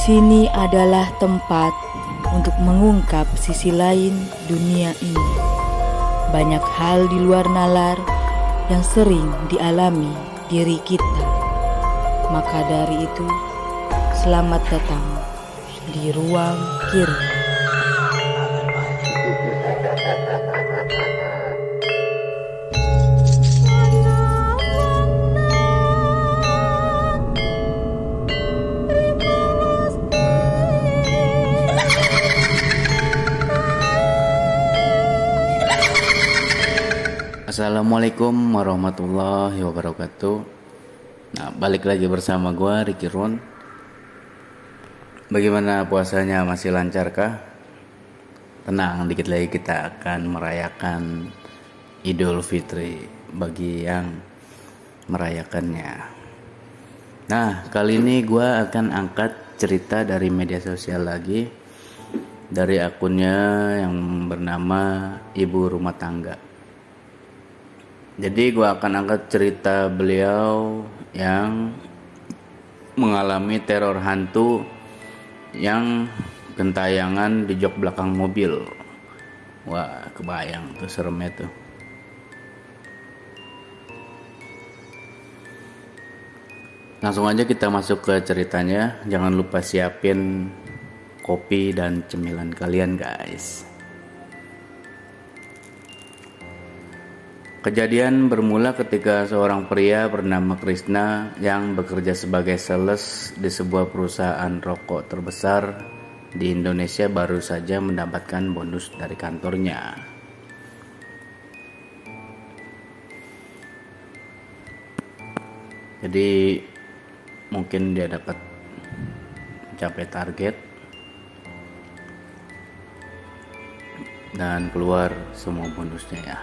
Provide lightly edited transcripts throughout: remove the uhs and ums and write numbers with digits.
sini adalah tempat untuk mengungkap sisi lain dunia ini. Banyak hal di luar nalar yang sering dialami diri kita. Maka dari itu, selamat datang di ruang kiri. Assalamualaikum warahmatullahi wabarakatuh. Nah, balik lagi bersama gua Ricky Ron. Bagaimana puasanya, masih lancarkah? Tenang, dikit lagi kita akan merayakan Idul Fitri bagi yang merayakannya. Nah, kali ini gua akan angkat cerita dari media sosial lagi, dari akunnya yang bernama Ibu Rumah Tangga. Jadi gue akan angkat cerita beliau yang mengalami teror hantu yang gentayangan di jok belakang mobil. Wah, kebayang tuh seremnya tuh. Langsung aja kita masuk ke ceritanya. Jangan lupa siapin kopi dan cemilan kalian, guys. Kejadian bermula ketika seorang pria bernama Krishna yang bekerja sebagai sales di sebuah perusahaan rokok terbesar di Indonesia baru saja mendapatkan bonus dari kantornya. Jadi mungkin dia dapat mencapai target dan keluar semua bonusnya ya.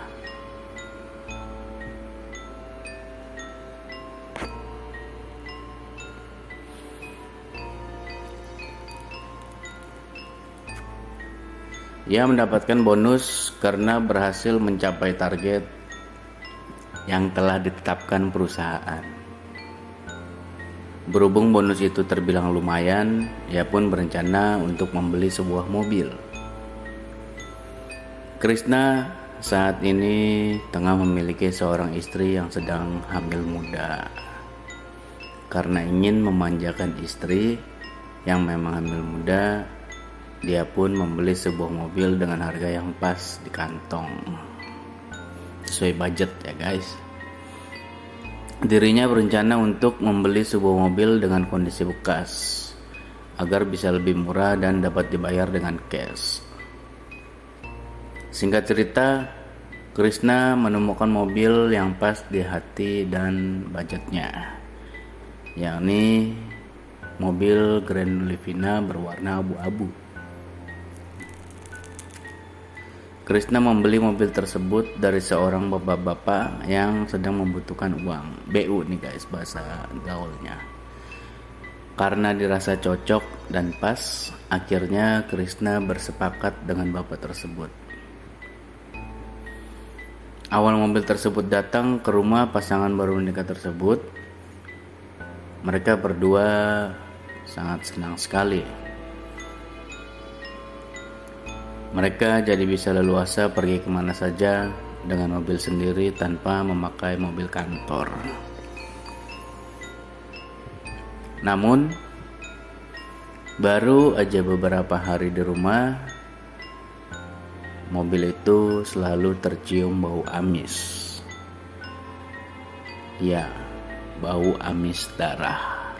Ia mendapatkan bonus karena berhasil mencapai target yang telah ditetapkan perusahaan. Berhubung bonus itu terbilang lumayan, ia pun berencana untuk membeli sebuah mobil. Krishna saat ini tengah memiliki seorang istri yang sedang hamil muda. Karena ingin memanjakan istri yang memang hamil muda, dia pun membeli sebuah mobil dengan harga yang pas di kantong, sesuai budget ya guys. Dirinya berencana untuk membeli sebuah mobil dengan kondisi bekas agar bisa lebih murah dan dapat dibayar dengan cash. Singkat cerita, Krishna menemukan mobil yang pas di hati dan budgetnya, yakni mobil Grand Livina berwarna abu-abu. Krishna membeli mobil tersebut dari seorang bapak-bapak yang sedang membutuhkan uang. BU nih guys bahasa gaulnya. Karena dirasa cocok dan pas, akhirnya Krishna bersepakat dengan bapak tersebut. Awal mobil tersebut datang ke rumah pasangan baru menikah tersebut. Mereka berdua sangat senang sekali. Mereka jadi bisa leluasa pergi kemana saja dengan mobil sendiri tanpa memakai mobil kantor. Namun, baru aja beberapa hari di rumah, mobil itu selalu tercium bau amis. Ya, bau amis darah.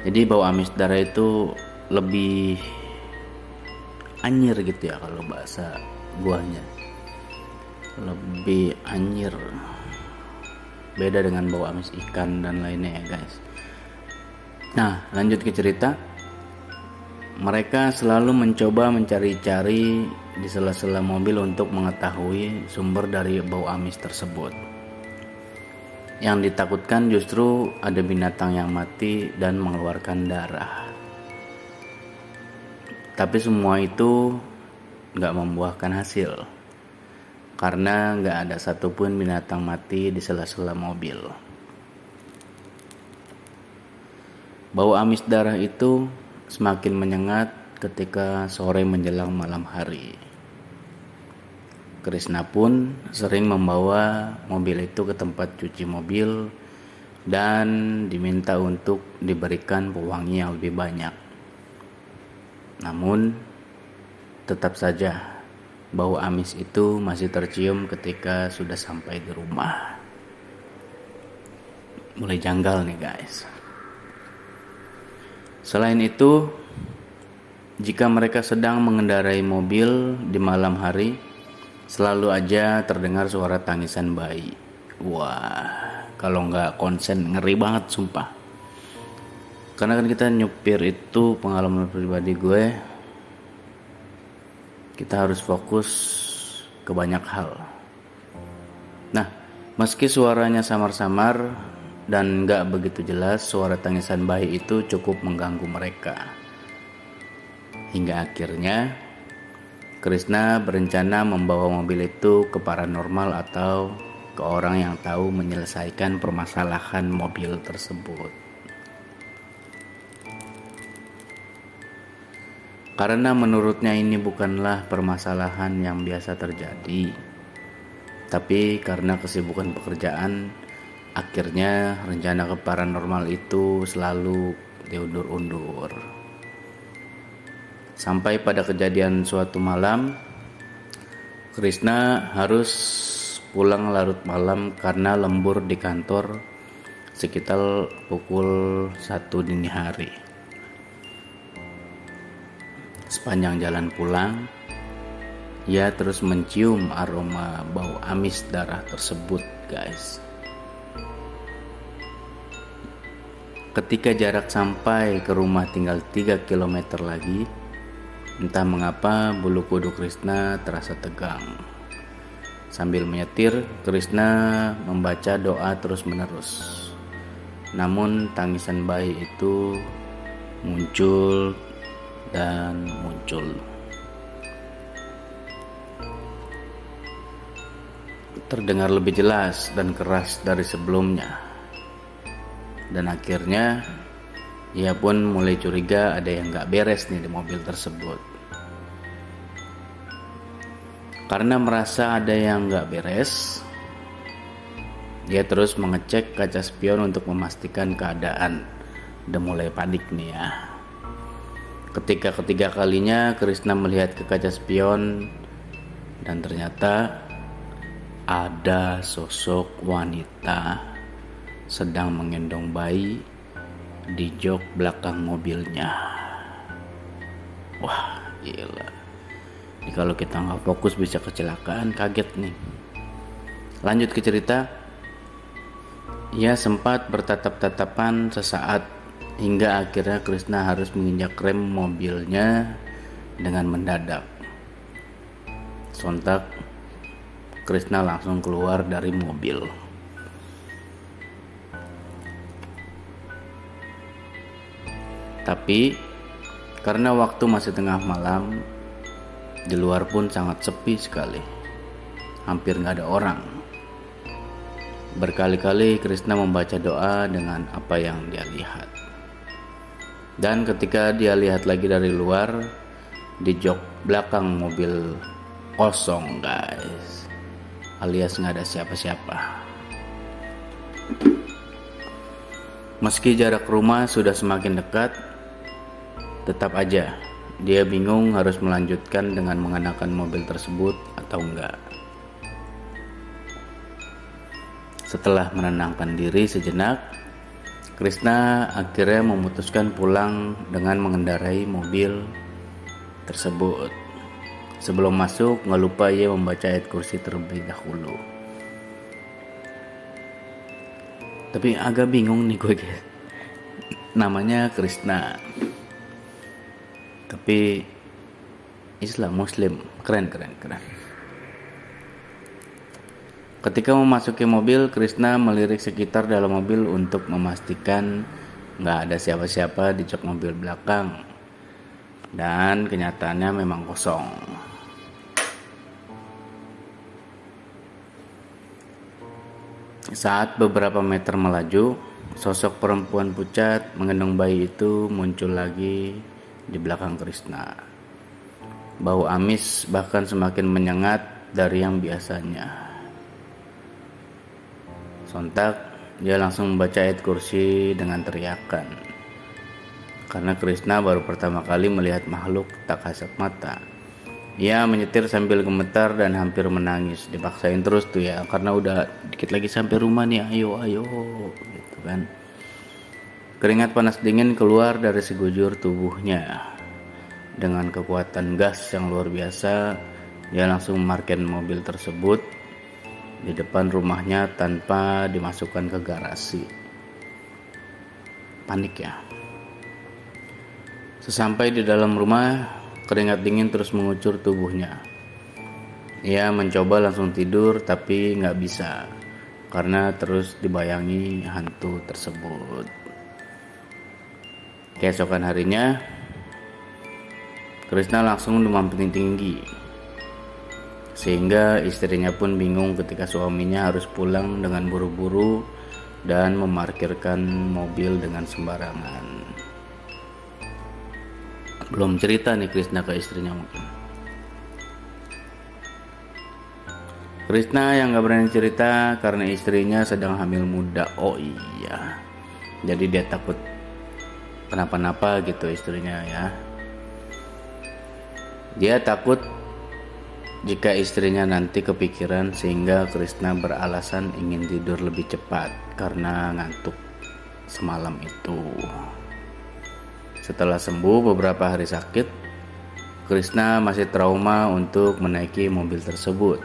Jadi bau amis darah itu lebih anyir gitu ya kalau bahasa guanya, lebih anyir, beda dengan bau amis ikan dan lainnya ya guys. Nah, lanjut ke cerita. Mereka selalu mencoba mencari-cari di sela-sela mobil untuk mengetahui sumber dari bau amis tersebut. Yang ditakutkan justru ada binatang yang mati dan mengeluarkan darah. Tapi semua itu gak membuahkan hasil, karena gak ada satupun binatang mati di sela-sela mobil. Bau amis darah itu semakin menyengat ketika sore menjelang malam hari. Krishna pun sering membawa mobil itu ke tempat cuci mobil dan diminta untuk diberikan pewangi yang lebih banyak. Namun, tetap saja bau amis itu masih tercium ketika sudah sampai di rumah. Mulai janggal nih guys. Selain itu, jika mereka sedang mengendarai mobil di malam hari, selalu aja terdengar suara tangisan bayi. Wah, kalau nggak konsen ngeri banget sumpah. Karena kan kita nyupir itu pengalaman pribadi gue, kita harus fokus ke banyak hal. Nah, meski suaranya samar-samar dan gak begitu jelas, suara tangisan bayi itu cukup mengganggu mereka. Hingga akhirnya Krishna berencana membawa mobil itu ke paranormal atau ke orang yang tahu menyelesaikan permasalahan mobil tersebut. Karena menurutnya ini bukanlah permasalahan yang biasa terjadi, tapi karena kesibukan pekerjaan, akhirnya rencana ke paranormal itu selalu diundur-undur. Sampai pada kejadian suatu malam, Krishna harus pulang larut malam karena lembur di kantor sekitar pukul 1 dini hari. Sepanjang jalan pulang, ia terus mencium aroma bau amis darah tersebut, guys. Ketika jarak sampai ke rumah tinggal 3 km lagi, entah mengapa bulu kuduk Krishna terasa tegang. Sambil menyetir, Krishna membaca doa terus-menerus. Namun tangisan bayi itu muncul dan muncul. Terdengar lebih jelas dan keras dari sebelumnya. Dan akhirnya ia pun mulai curiga ada yang gak beres nih di mobil tersebut. Karena merasa ada yang gak beres, dia terus mengecek kaca spion untuk memastikan keadaan. Udah mulai panik nih ya. Ketika ketiga kalinya Krishna melihat ke kaca spion, dan ternyata ada sosok wanita sedang menggendong bayi di jok belakang mobilnya. Wah, gila. Ini kalau kita nggak fokus bisa kecelakaan, kaget nih. Lanjut ke cerita. Ia sempat bertatap-tatapan sesaat hingga akhirnya Krishna harus menginjak rem mobilnya dengan mendadak. Sontak Krishna langsung keluar dari mobil. Tapi karena waktu masih tengah malam, di luar pun sangat sepi sekali. Hampir gak ada orang. Berkali-kali Krishna membaca doa dengan apa yang dia lihat. Dan ketika dia lihat lagi dari luar, di jok belakang mobil kosong guys, alias gak ada siapa-siapa. Meski jarak rumah sudah semakin dekat, tetap aja dia bingung harus melanjutkan dengan mengenakan mobil tersebut atau enggak. Setelah menenangkan diri sejenak, Krishna akhirnya memutuskan pulang dengan mengendarai mobil tersebut. Sebelum masuk, nggak lupa ia membaca ayat kursi terlebih dahulu. Tapi agak bingung nih gue guys. Namanya Krishna, tapi Islam Muslim, keren. Ketika memasuki mobil, Krishna melirik sekitar dalam mobil untuk memastikan nggak ada siapa-siapa di jok mobil belakang, dan kenyataannya memang kosong. Saat beberapa meter melaju, sosok perempuan pucat menggendong bayi itu muncul lagi di belakang Krishna. Bau amis bahkan semakin menyengat dari yang biasanya. Sontak dia langsung membaca ayat kursi dengan teriakan. Karena Krishna baru pertama kali melihat makhluk tak kasat mata. Ia menyetir sambil gemetar dan hampir menangis. Dipaksain terus tuh ya, karena udah dikit lagi sampai rumah nih, ayo gitu kan. Keringat panas dingin keluar dari sekujur tubuhnya. Dengan kekuatan gas yang luar biasa, dia langsung memarkir mobil tersebut di depan rumahnya tanpa dimasukkan ke garasi. Panik ya. Sesampai di dalam rumah, keringat dingin terus mengucur tubuhnya. Ia mencoba langsung tidur tapi gak bisa karena terus dibayangi hantu tersebut. Keesokan harinya, Krishna langsung demam tinggi, sehingga istrinya pun bingung ketika suaminya harus pulang dengan buru-buru dan memarkirkan mobil dengan sembarangan. Belum cerita nih Krishna ke istrinya mungkin. Krishna yang gak berani cerita karena istrinya sedang hamil muda. Oh iya, jadi dia takut kenapa-napa gitu istrinya ya. Dia takut jika istrinya nanti kepikiran, sehingga Krishna beralasan ingin tidur lebih cepat karena ngantuk semalam itu. Setelah sembuh beberapa hari sakit, Krishna masih trauma untuk menaiki mobil tersebut.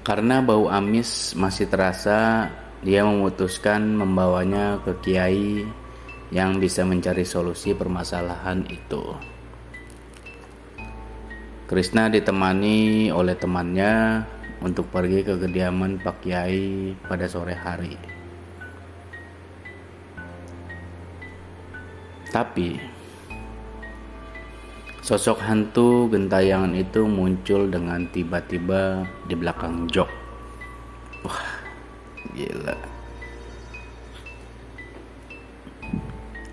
Karena bau amis masih terasa, dia memutuskan membawanya ke kiai yang bisa mencari solusi permasalahan itu. Krishna ditemani oleh temannya untuk pergi ke kediaman Pak Kiai pada sore hari. Tapi sosok hantu gentayangan itu muncul dengan tiba-tiba di belakang jok. Wah, gila.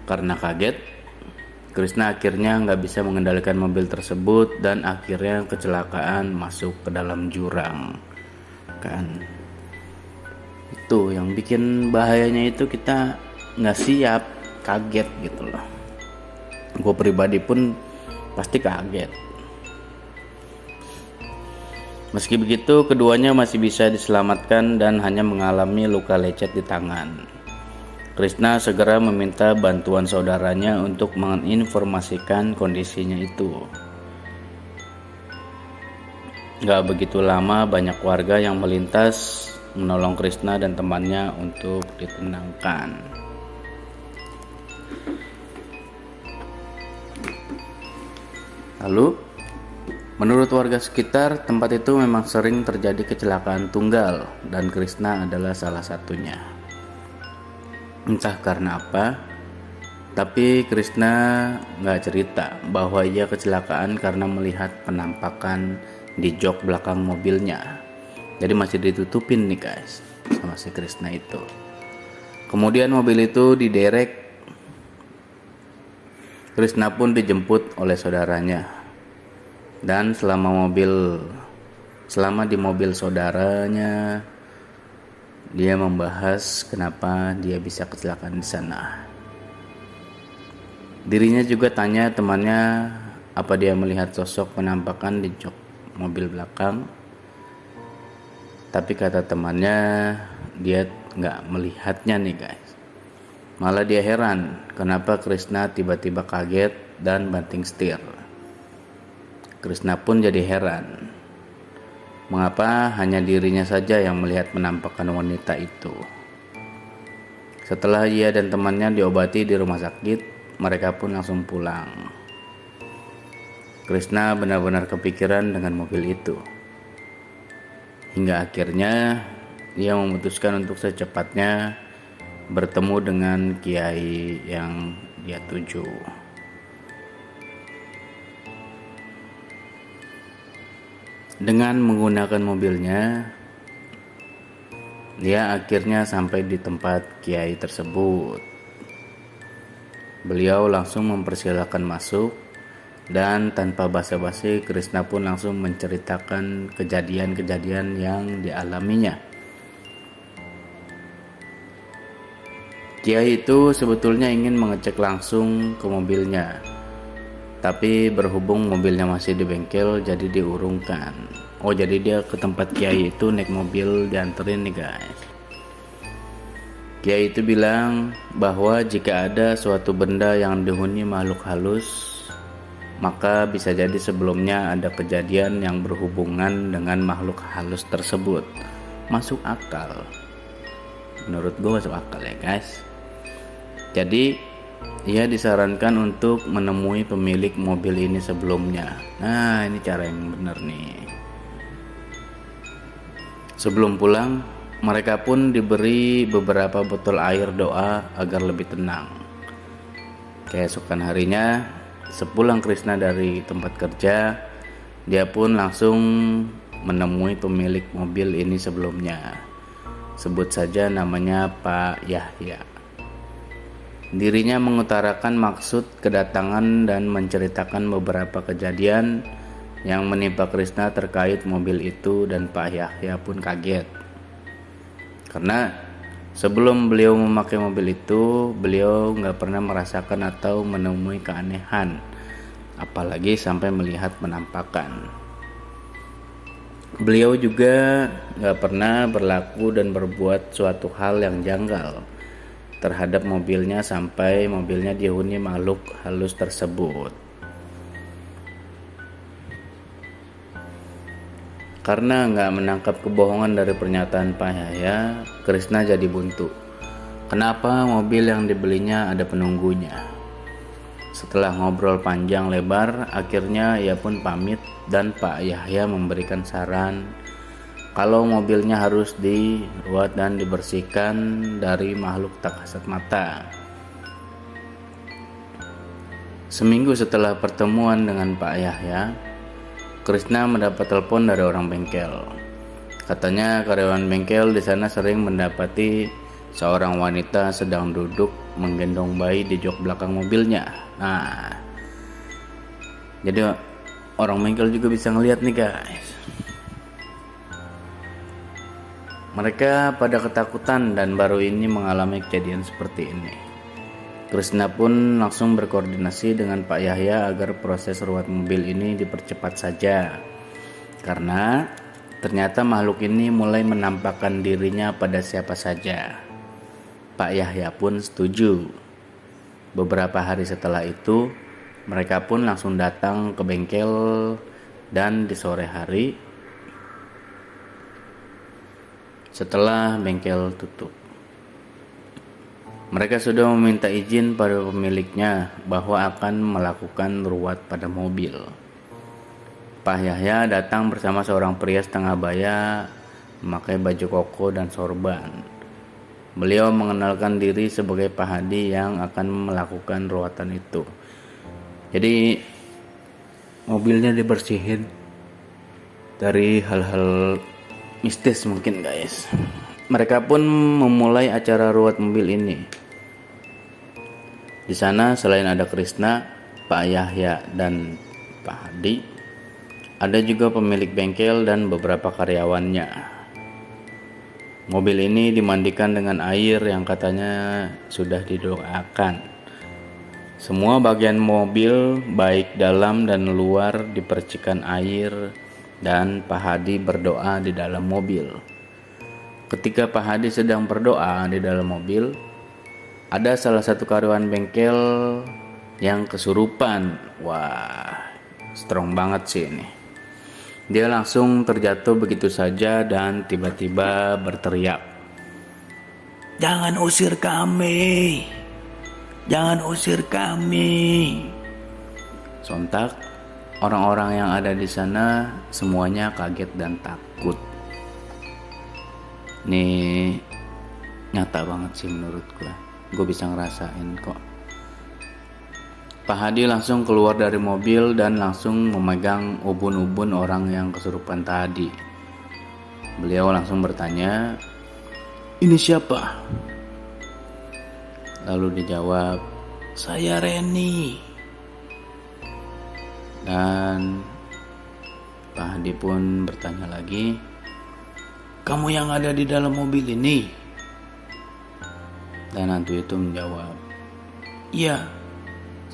Karena kaget, Krishna akhirnya nggak bisa mengendalikan mobil tersebut dan akhirnya kecelakaan masuk ke dalam jurang. Kan itu yang bikin bahayanya, itu kita nggak siap, kaget gitu loh. Gue pribadi pun pasti kaget. Meski begitu, keduanya masih bisa diselamatkan dan hanya mengalami luka lecet di tangan. Krishna segera meminta bantuan saudaranya untuk menginformasikan kondisinya itu. Gak begitu lama banyak warga yang melintas menolong Krishna dan temannya untuk ditenangkan. Lalu, menurut warga sekitar, tempat itu memang sering terjadi kecelakaan tunggal dan Krishna adalah salah satunya. Entah karena apa, tapi Krishna gak cerita bahwa ia kecelakaan karena melihat penampakan di jok belakang mobilnya. Jadi masih ditutupin nih guys sama si Krishna itu. Kemudian mobil itu diderek. Krishna pun dijemput oleh saudaranya. Dan selama di mobil saudaranya, dia membahas kenapa dia bisa kecelakaan di sana. Dirinya juga tanya temannya apa dia melihat sosok penampakan di jok mobil belakang. Tapi kata temannya dia nggak melihatnya nih guys. Malah dia heran kenapa Krishna tiba-tiba kaget dan banting setir. Krishna pun jadi heran. Mengapa hanya dirinya saja yang melihat penampakan wanita itu? Setelah ia dan temannya diobati di rumah sakit, mereka pun langsung pulang. Krishna benar-benar kepikiran dengan mobil itu. Hingga akhirnya ia memutuskan untuk secepatnya bertemu dengan kiai yang dia tuju. Dengan menggunakan mobilnya, dia akhirnya sampai di tempat kiai tersebut. Beliau langsung mempersilahkan masuk, dan tanpa basa-basi Krishna pun langsung menceritakan kejadian-kejadian yang dialaminya. Kiai itu sebetulnya ingin mengecek langsung ke mobilnya, tapi berhubung mobilnya masih di bengkel jadi diurungkan. Oh, jadi dia ke tempat Kiai itu naik mobil dianterin nih guys. Kiai itu bilang bahwa jika ada suatu benda yang dihuni makhluk halus, maka bisa jadi sebelumnya ada kejadian yang berhubungan dengan makhluk halus tersebut. Masuk akal. Menurut gue masuk akal ya guys. Jadi ia disarankan untuk menemui pemilik mobil ini sebelumnya. Nah, ini cara yang benar nih. Sebelum pulang, mereka pun diberi beberapa botol air doa agar lebih tenang. Keesokan harinya, sepulang Krishna dari tempat kerja, dia pun langsung menemui pemilik mobil ini sebelumnya. Sebut saja namanya Pak Yahya. Dirinya mengutarakan maksud kedatangan dan menceritakan beberapa kejadian yang menimpa Krishna terkait mobil itu, dan Pak Yahya pun kaget. Karena sebelum beliau memakai mobil itu, beliau nggak pernah merasakan atau menemui keanehan, apalagi sampai melihat penampakan. Beliau juga nggak pernah berlaku dan berbuat suatu hal yang janggal terhadap mobilnya sampai mobilnya dihuni makhluk halus tersebut. Karena nggak menangkap kebohongan dari pernyataan Pak Yahya, Krishna jadi buntu. Kenapa mobil yang dibelinya ada penunggunya? Setelah ngobrol panjang lebar, akhirnya ia pun pamit dan Pak Yahya memberikan saran kalau mobilnya harus diruat dan dibersihkan dari makhluk tak kasat mata. Seminggu setelah pertemuan dengan Pak Yahya, Krishna mendapat telepon dari orang bengkel. Katanya karyawan bengkel di sana sering mendapati seorang wanita sedang duduk menggendong bayi di jok belakang mobilnya. Nah, jadi orang bengkel juga bisa ngeliat nih guys. Mereka pada ketakutan dan baru ini mengalami kejadian seperti ini. Krishna pun langsung berkoordinasi dengan Pak Yahya agar proses ruat mobil ini dipercepat saja. Karena ternyata makhluk ini mulai menampakkan dirinya pada siapa saja. Pak Yahya pun setuju. Beberapa hari setelah itu, mereka pun langsung datang ke bengkel, dan di sore hari setelah bengkel tutup, mereka sudah meminta izin pada pemiliknya bahwa akan melakukan ruat pada mobil. Pak Yahya datang bersama seorang pria setengah baya memakai baju koko dan sorban. Beliau mengenalkan diri sebagai Pak Hadi yang akan melakukan ruatan itu. Jadi mobilnya dibersihin dari hal-hal mistis mungkin guys. Mereka pun memulai acara ruat mobil ini. Di sana selain ada Krishna, Pak Yahya dan Pak Hadi, ada juga pemilik bengkel dan beberapa karyawannya. Mobil ini dimandikan dengan air yang katanya sudah didoakan. Semua bagian mobil baik dalam dan luar dipercikan air, dan Pak Hadi berdoa di dalam mobil. Ketika Pak Hadi sedang berdoa di dalam mobil, ada salah satu karyawan bengkel yang kesurupan. Wah, strong banget sih ini. Dia langsung terjatuh begitu saja dan tiba-tiba berteriak, "Jangan usir kami! Jangan usir kami!" Sontak orang-orang yang ada di sana semuanya kaget dan takut. Nih nyata banget sih menurut gue bisa ngerasain kok. Pak Hadi langsung keluar dari mobil dan langsung memegang ubun-ubun orang yang kesurupan tadi. Beliau langsung bertanya, "Ini siapa?" Lalu dijawab, Saya Reni. Dan Pak Hadi pun bertanya lagi, kamu yang ada di dalam mobil ini? Dan hantu itu menjawab, iya,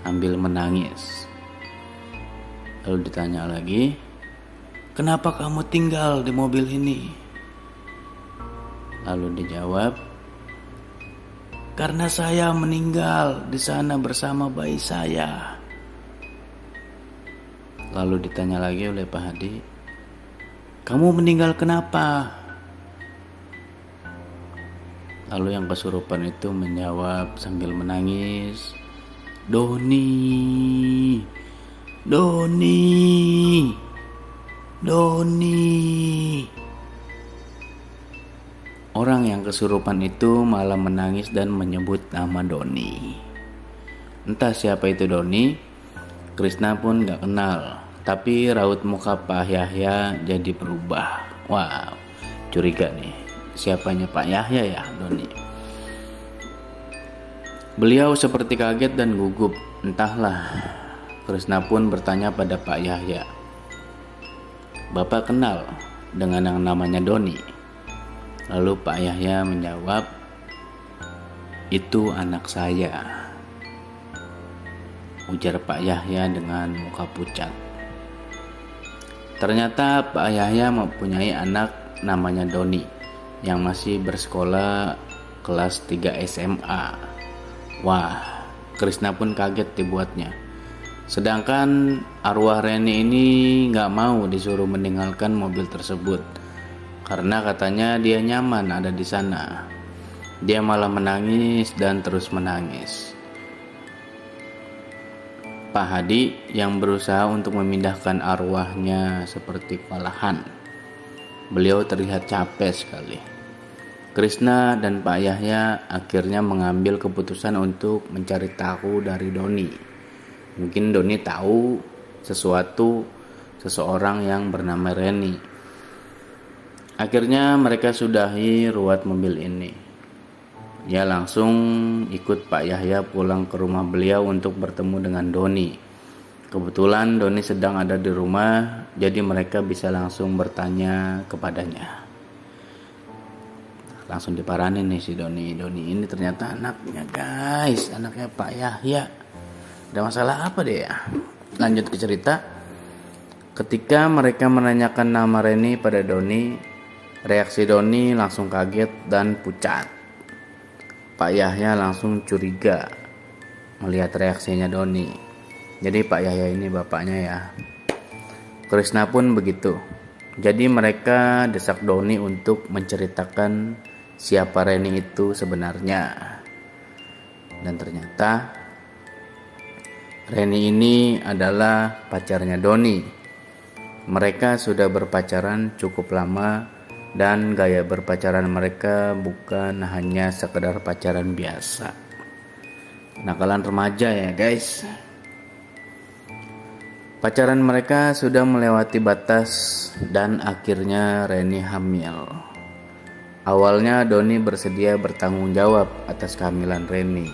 sambil menangis. Lalu ditanya lagi, kenapa kamu tinggal di mobil ini? Lalu dijawab, karena saya meninggal di sana bersama bayi saya. Lalu ditanya lagi oleh Pak Hadi, kamu meninggal kenapa? Lalu yang kesurupan itu menjawab sambil menangis, Doni, Doni, Doni. Orang yang kesurupan itu malah menangis dan menyebut nama Doni. Entah siapa itu Doni, Krishna pun gak kenal. Tapi raut muka Pak Yahya jadi berubah. Wow, curiga nih, siapanya Pak Yahya ya Doni? Beliau seperti kaget dan gugup. Entahlah, Krishna pun bertanya pada Pak Yahya, Bapak kenal dengan yang namanya Doni? Lalu Pak Yahya menjawab, itu anak saya, ujar Pak Yahya dengan muka pucat. Ternyata Pak Yahya mempunyai anak namanya Doni yang masih bersekolah kelas 3 SMA. Wah, Krishna pun kaget dibuatnya. Sedangkan arwah Reni ini gak mau disuruh meninggalkan mobil tersebut karena katanya dia nyaman ada di sana. Dia malah menangis dan terus menangis. Pak Hadi yang berusaha untuk memindahkan arwahnya seperti kewalahan. Beliau terlihat capek sekali. Krishna dan Pak Yahya akhirnya mengambil keputusan untuk mencari tahu dari Doni. Mungkin Doni tahu seseorang yang bernama Reni. Akhirnya mereka sudahi ruwet mobil ini. Ya langsung ikut Pak Yahya pulang ke rumah beliau untuk bertemu dengan Doni. Kebetulan Doni sedang ada di rumah, jadi mereka bisa langsung bertanya kepadanya. Langsung diparanin nih si Doni. Doni ini ternyata anaknya guys, anaknya Pak Yahya. Ada masalah apa deh ya? Lanjut ke cerita. Ketika mereka menanyakan nama Reni pada Doni, reaksi Doni langsung kaget dan pucat. Pak Yahya langsung curiga melihat reaksinya Doni. Jadi Pak Yahya ini bapaknya ya. Krishna pun begitu. Jadi mereka desak Doni untuk menceritakan siapa Reni itu sebenarnya. Dan ternyata Reni ini adalah pacarnya Doni. Mereka sudah berpacaran cukup lama. Dan gaya berpacaran mereka bukan hanya sekedar pacaran biasa. Nakalan remaja ya guys. Pacaran mereka sudah melewati batas dan akhirnya Reni hamil. Awalnya Doni bersedia bertanggung jawab atas kehamilan Reni.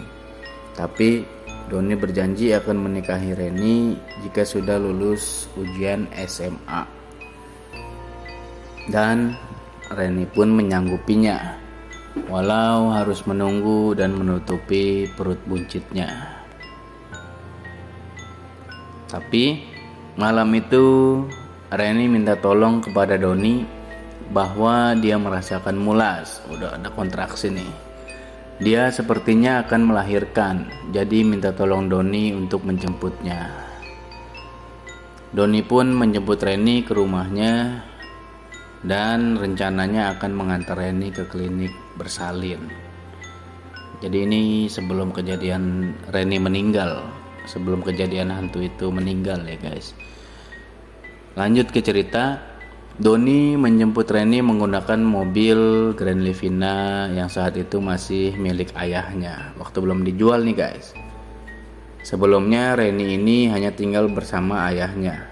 Tapi Doni berjanji akan menikahi Reni jika sudah lulus ujian SMA. Dan Reni pun menyanggupinya, walau harus menunggu dan menutupi perut buncitnya. Tapi malam itu Reni minta tolong kepada Doni bahwa dia merasakan mulas, udah ada kontraksi nih. Dia sepertinya akan melahirkan, jadi minta tolong Doni untuk menjemputnya. Doni pun menjemput Reni ke rumahnya dan rencananya akan mengantar Reni ke klinik bersalin. Jadi ini sebelum kejadian Reni meninggal, sebelum kejadian hantu itu meninggal ya guys. Lanjut ke cerita. Doni menjemput Reni menggunakan mobil Grand Livina yang saat itu masih milik ayahnya, waktu belum dijual nih guys. Sebelumnya Reni ini hanya tinggal bersama ayahnya,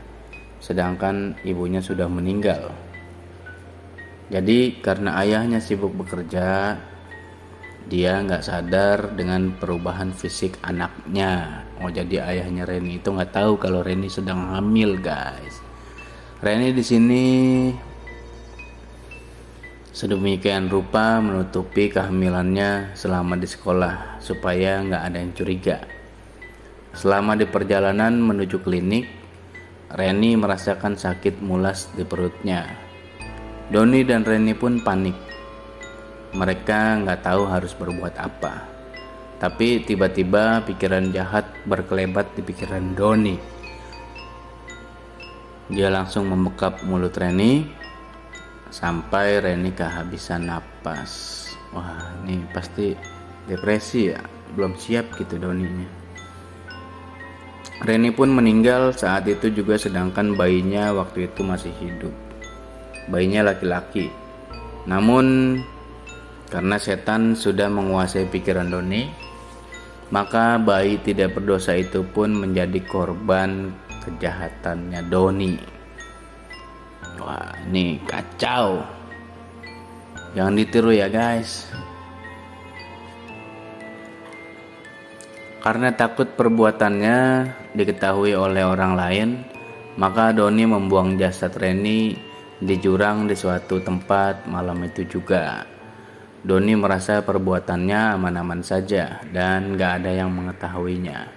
sedangkan ibunya sudah meninggal. Jadi karena ayahnya sibuk bekerja, Dia nggak sadar dengan perubahan fisik anaknya. Oh, jadi ayahnya Reni itu nggak tahu kalau Reni sedang hamil, guys. Reni di sini sedemikian rupa menutupi kehamilannya selama di sekolah supaya nggak ada yang curiga. Selama di perjalanan menuju klinik, Reni merasakan sakit mulas di perutnya. Doni dan Reni pun panik. Mereka nggak tahu harus berbuat apa. Tapi tiba-tiba pikiran jahat berkelebat di pikiran Doni. Dia langsung membekap mulut Reni sampai Reni kehabisan napas. Wah, ini pasti depresi ya, belum siap gitu Doninya. Reni pun meninggal saat itu juga, sedangkan bayinya waktu itu masih hidup. Bayinya laki-laki. Namun karena setan sudah menguasai pikiran Doni, maka bayi tidak berdosa itu pun menjadi korban kejahatannya Doni. Wah, ini kacau. Jangan ditiru ya guys. Karena takut perbuatannya diketahui oleh orang lain, maka Doni membuang jasad Reni di jurang di suatu tempat malam itu juga. Doni merasa perbuatannya aman-aman saja dan gak ada yang mengetahuinya.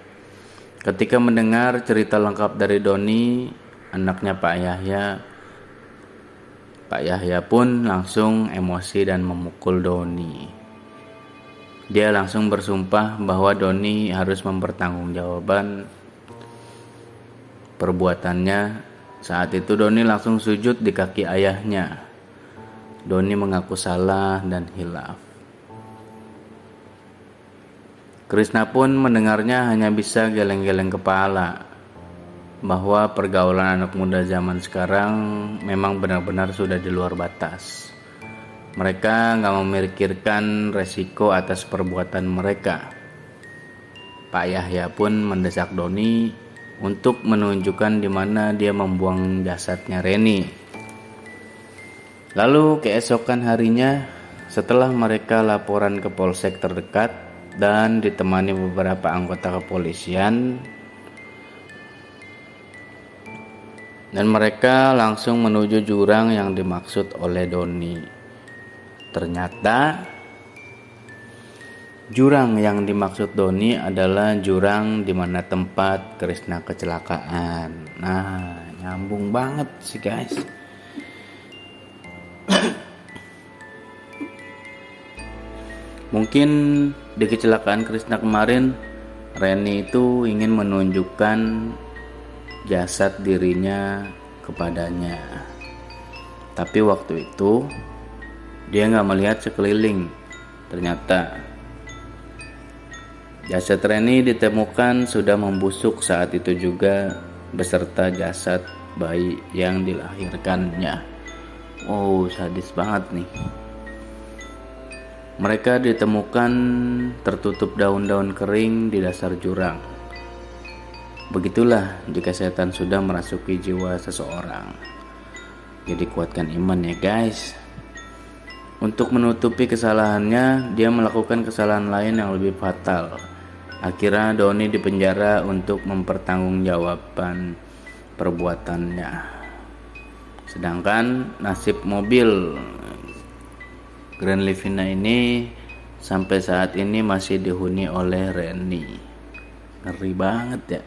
Ketika mendengar cerita lengkap dari Doni, anaknya Pak Yahya pun langsung emosi dan memukul Doni. Dia langsung bersumpah bahwa Doni harus mempertanggungjawabkan perbuatannya. Saat itu Doni langsung sujud di kaki ayahnya. Doni mengaku salah dan hilaf. Krishna pun mendengarnya hanya bisa geleng-geleng kepala bahwa pergaulan anak muda zaman sekarang memang benar-benar sudah di luar batas. Mereka gak memikirkan resiko atas perbuatan mereka. Pak Yahya pun mendesak Doni untuk menunjukkan di mana dia membuang jasadnya Reni. Lalu keesokan harinya, setelah mereka laporan ke polsek terdekat dan ditemani beberapa anggota kepolisian, dan mereka langsung menuju jurang yang dimaksud oleh Doni. Ternyata jurang yang dimaksud Doni adalah jurang di mana tempat Krishna kecelakaan. Nah, nyambung banget sih guys. Mungkin di kecelakaan Krishna kemarin, Reni itu ingin menunjukkan jasad dirinya kepadanya. Tapi waktu itu dia nggak melihat sekeliling. Ternyata jasad Reni ditemukan sudah membusuk saat itu juga, beserta jasad bayi yang dilahirkannya. Oh, sadis banget nih. Mereka ditemukan tertutup daun-daun kering di dasar jurang. Begitulah jika setan sudah merasuki jiwa seseorang. Jadi kuatkan iman ya guys. Untuk menutupi kesalahannya, dia melakukan kesalahan lain yang lebih fatal. Akhirnya Doni dipenjara untuk mempertanggungjawabkan perbuatannya. Sedangkan nasib mobil Grand Livina ini sampai saat ini masih dihuni oleh Reni. Ngeri banget ya.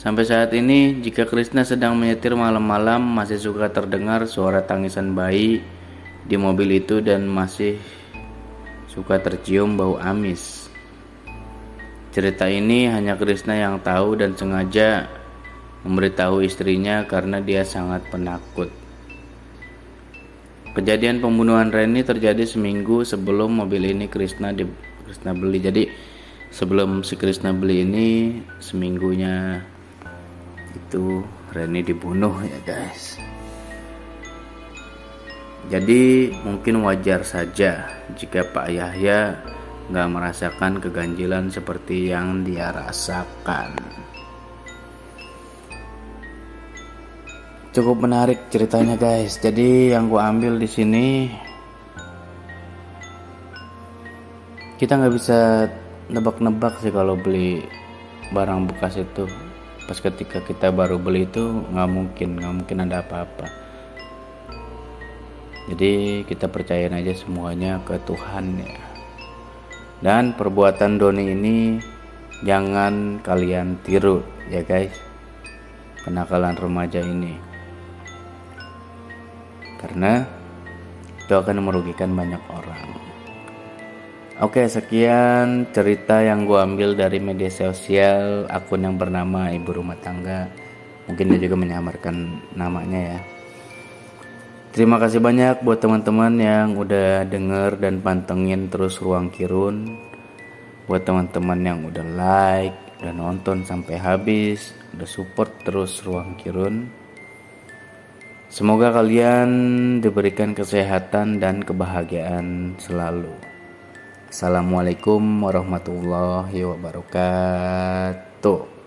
Sampai saat ini jika Krishna sedang menyetir malam-malam, masih suka terdengar suara tangisan bayi di mobil itu dan masih suka tercium bau amis. Cerita ini hanya Krishna yang tahu dan sengaja memberitahu istrinya karena dia sangat penakut. Kejadian pembunuhan Reni terjadi seminggu sebelum mobil ini Krishna beli. Jadi sebelum si Krishna beli ini, seminggunya itu Reni dibunuh ya guys. Jadi mungkin wajar saja jika Pak Yahya gak merasakan keganjilan seperti yang dia rasakan. Cukup menarik ceritanya guys. Jadi yang gua ambil di sini, kita nggak bisa nebak-nebak sih kalau beli barang bekas itu. Pas ketika kita baru beli itu nggak mungkin ada apa-apa. Jadi kita percayain aja semuanya ke Tuhan ya. Dan perbuatan Doni ini jangan kalian tiru ya guys, kenakalan remaja ini, karena itu akan merugikan banyak orang. Oke, sekian cerita yang gue ambil dari media sosial akun yang bernama Ibu Rumah Tangga. Mungkin dia juga menyamarkan namanya ya. Terima kasih banyak buat teman-teman yang udah denger dan pantengin terus Ruang Kirun. Buat teman-teman yang udah like, udah nonton sampai habis, udah support terus Ruang Kirun. Semoga kalian diberikan kesehatan dan kebahagiaan selalu. Assalamualaikum warahmatullahi wabarakatuh.